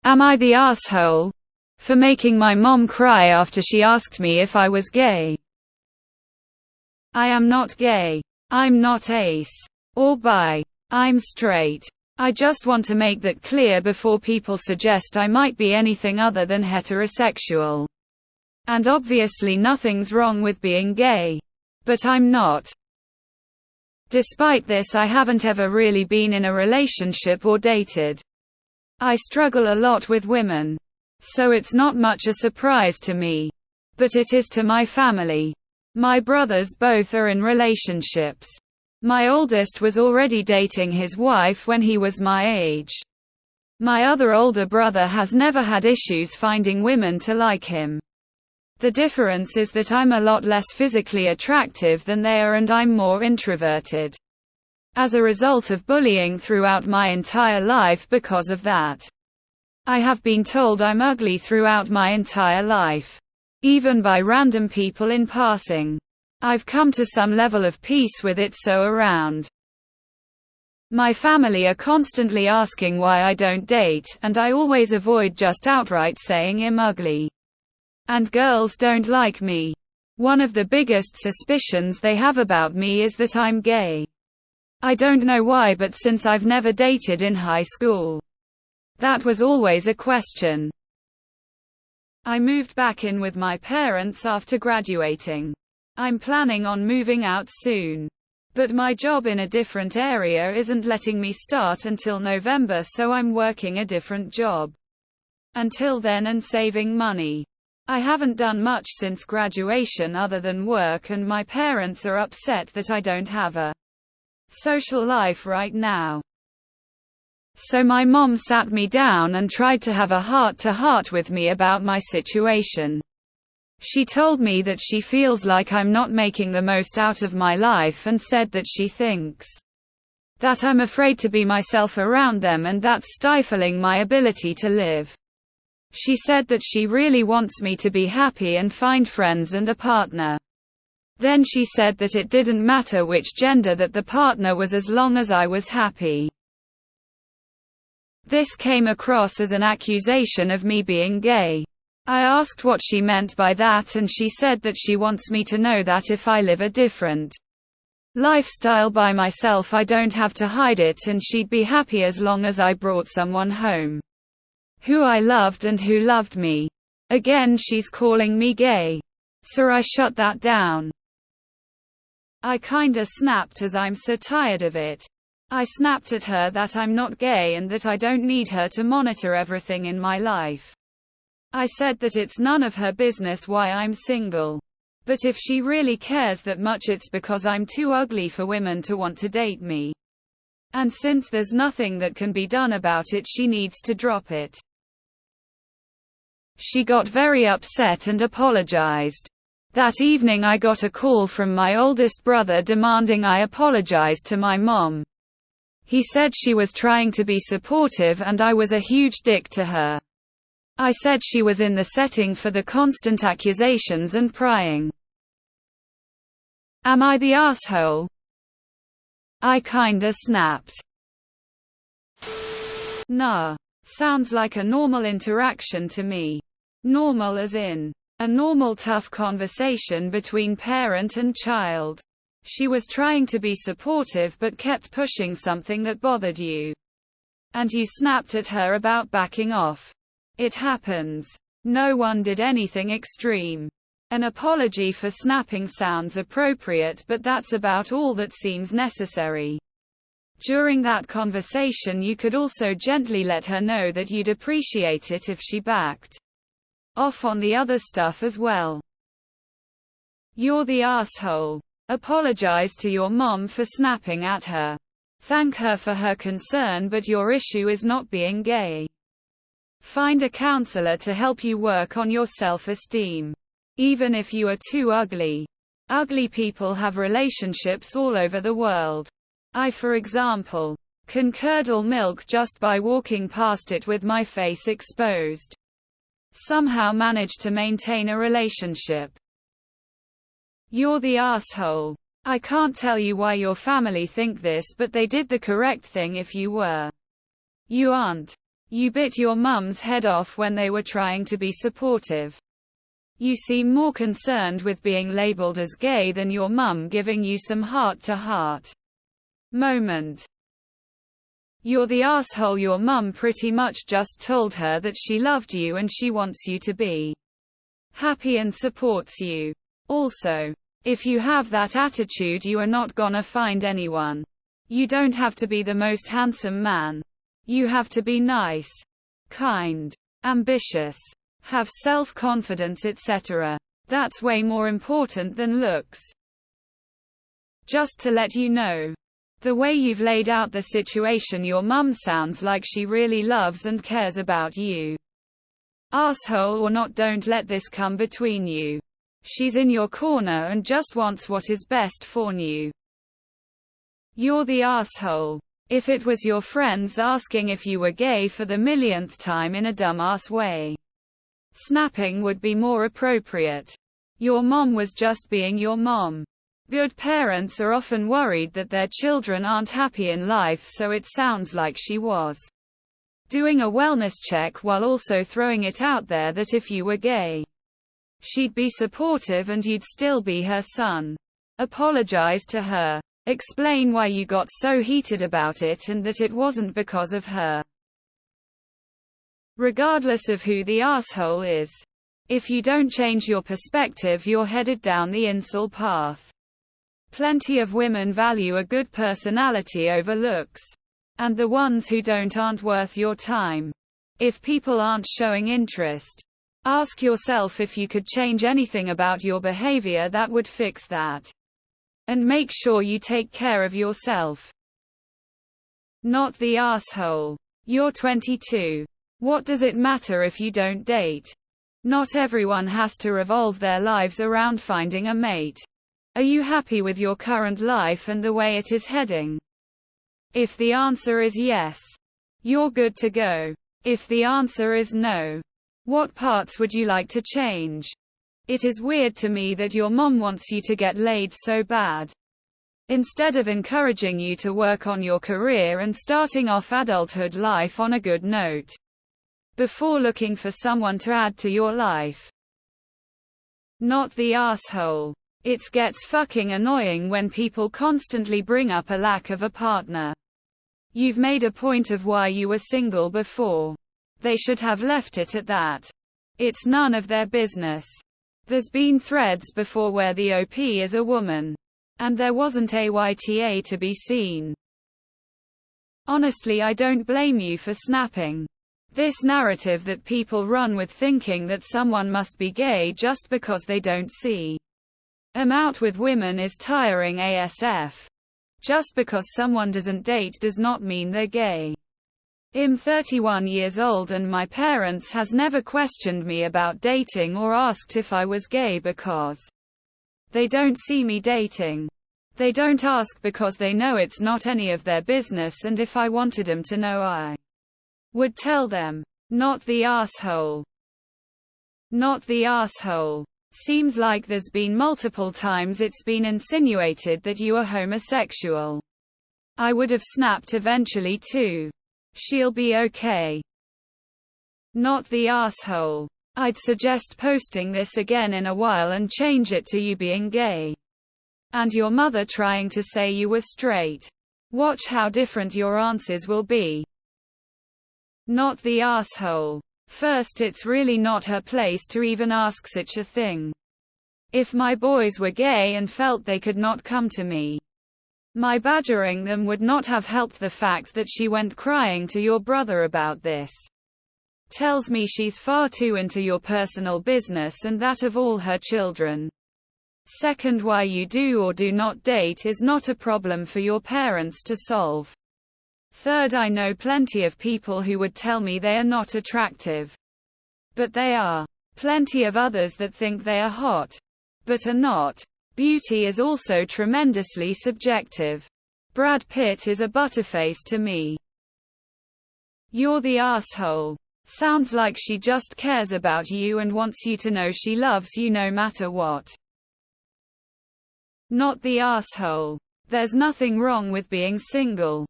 Am I the asshole for making my mom cry after she asked me if I was gay? I am not gay. I'm not ace or bi. I'm straight. I just want to make that clear before people suggest I might be anything other than heterosexual. And obviously nothing's wrong with being gay. But I'm not. Despite this, I haven't ever really been in a relationship or dated. I struggle a lot with women. So it's not much a surprise to me. But it is to my family. My brothers both are in relationships. My oldest was already dating his wife when he was my age. My other older brother has never had issues finding women to like him. The difference is that I'm a lot less physically attractive than they are, and I'm more introverted. As a result of bullying throughout my entire life because of that. I have been told I'm ugly throughout my entire life. Even by random people in passing. I've come to some level of peace with it so around. My family are constantly asking why I don't date, and I always avoid just outright saying I'm ugly. And girls don't like me. One of the biggest suspicions they have about me is that I'm gay. I don't know why, but since I've never dated in high school, that was always a question. I moved back in with my parents after graduating. I'm planning on moving out soon. But my job in a different area isn't letting me start until November, so I'm working a different job until then and saving money. I haven't done much since graduation other than work, and my parents are upset that I don't have a social life right now. So my mom sat me down and tried to have a heart-to-heart with me about my situation. She told me that she feels like I'm not making the most out of my life, and said that she thinks that I'm afraid to be myself around them, and that's stifling my ability to live. She said that she really wants me to be happy and find friends and a partner. Then she said that it didn't matter which gender that the partner was as long as I was happy. This came across as an accusation of me being gay. I asked what she meant by that, and she said that she wants me to know that if I live a different lifestyle by myself, I don't have to hide it, and she'd be happy as long as I brought someone home who I loved and who loved me. Again, she's calling me gay. So I shut that down. I kinda snapped, as I'm so tired of it. I snapped at her that I'm not gay and that I don't need her to monitor everything in my life. I said that it's none of her business why I'm single. But if she really cares that much, it's because I'm too ugly for women to want to date me. And since there's nothing that can be done about it, she needs to drop it. She got very upset and apologized. That evening I got a call from my oldest brother demanding I apologize to my mom. He said she was trying to be supportive and I was a huge dick to her. I said she was in the setting for the constant accusations and prying. Am I the asshole? I kinda snapped. Nah. Sounds like a normal interaction to me. Normal as in a normal tough conversation between parent and child. She was trying to be supportive but kept pushing something that bothered you. And you snapped at her about backing off. It happens. No one did anything extreme. An apology for snapping sounds appropriate, but that's about all that seems necessary. During that conversation, you could also gently let her know that you'd appreciate it if she backed off on the other stuff as well. You're the asshole. Apologize to your mom for snapping at her. Thank her for her concern, but your issue is not being gay. Find a counselor to help you work on your self-esteem. Even if you are too ugly. Ugly people have relationships all over the world. I, for example, can curdle milk just by walking past it with my face exposed. Somehow manage to maintain a relationship. You're the asshole. I can't tell you why your family think this, but they did the correct thing if you were. You aren't. You bit your mum's head off when they were trying to be supportive. You seem more concerned with being labeled as gay than your mum giving you some heart-to-heart moment. You're the asshole. Your mum pretty much just told her that she loved you and she wants you to be happy and supports you. Also, if you have that attitude, you are not gonna find anyone. You don't have to be the most handsome man. You have to be nice, kind, ambitious, have self-confidence, etc. That's way more important than looks. Just to let you know, the way you've laid out the situation, your mum sounds like she really loves and cares about you. Asshole or not, don't let this come between you. She's in your corner and just wants what is best for you. You're the asshole. If it was your friends asking if you were gay for the millionth time in a dumbass way, snapping would be more appropriate. Your mom was just being your mom. Good parents are often worried that their children aren't happy in life, so it sounds like she was doing a wellness check while also throwing it out there that if you were gay, she'd be supportive and you'd still be her son. Apologize to her. Explain why you got so heated about it and that it wasn't because of her. Regardless of who the asshole is, if you don't change your perspective, you're headed down the incel path. Plenty of women value a good personality over looks. And the ones who don't aren't worth your time. If people aren't showing interest, ask yourself if you could change anything about your behavior that would fix that. And make sure you take care of yourself. Not the asshole. You're 22. What does it matter if you don't date? Not everyone has to revolve their lives around finding a mate. Are you happy with your current life and the way it is heading? If the answer is yes, you're good to go. If the answer is no, what parts would you like to change? It is weird to me that your mom wants you to get laid so bad, instead of encouraging you to work on your career and starting off adulthood life on a good note, before looking for someone to add to your life. Not the asshole. It gets fucking annoying when people constantly bring up a lack of a partner. You've made a point of why you were single before. They should have left it at that. It's none of their business. There's been threads before where the OP is a woman, and there wasn't AITA to be seen. Honestly, I don't blame you for snapping. This narrative that people run with, thinking that someone must be gay just because they don't see 'em out with women, is tiring ASF. Just because someone doesn't date does not mean they're gay. I'm 31 years old and my parents has never questioned me about dating or asked if I was gay because they don't see me dating. They don't ask because they know it's not any of their business, and if I wanted them to know, I would tell them. Not the asshole. Not the asshole. Seems like there's been multiple times it's been insinuated that you are homosexual. I would have snapped eventually too. She'll be okay. Not the asshole. I'd suggest posting this again in a while and change it to you being gay. And your mother trying to say you were straight. Watch how different your answers will be. Not the asshole. First, it's really not her place to even ask such a thing. If my boys were gay and felt they could not come to me, my badgering them would not have helped. The fact that she went crying to your brother about this tells me she's far too into your personal business and that of all her children. Second, why you do or do not date is not a problem for your parents to solve. Third, I know plenty of people who would tell me they are not attractive, but they are. Plenty of others that think they are hot, but are not. Beauty is also tremendously subjective. Brad Pitt is a butterface to me. You're the asshole. Sounds like she just cares about you and wants you to know she loves you no matter what. Not the asshole. There's nothing wrong with being single.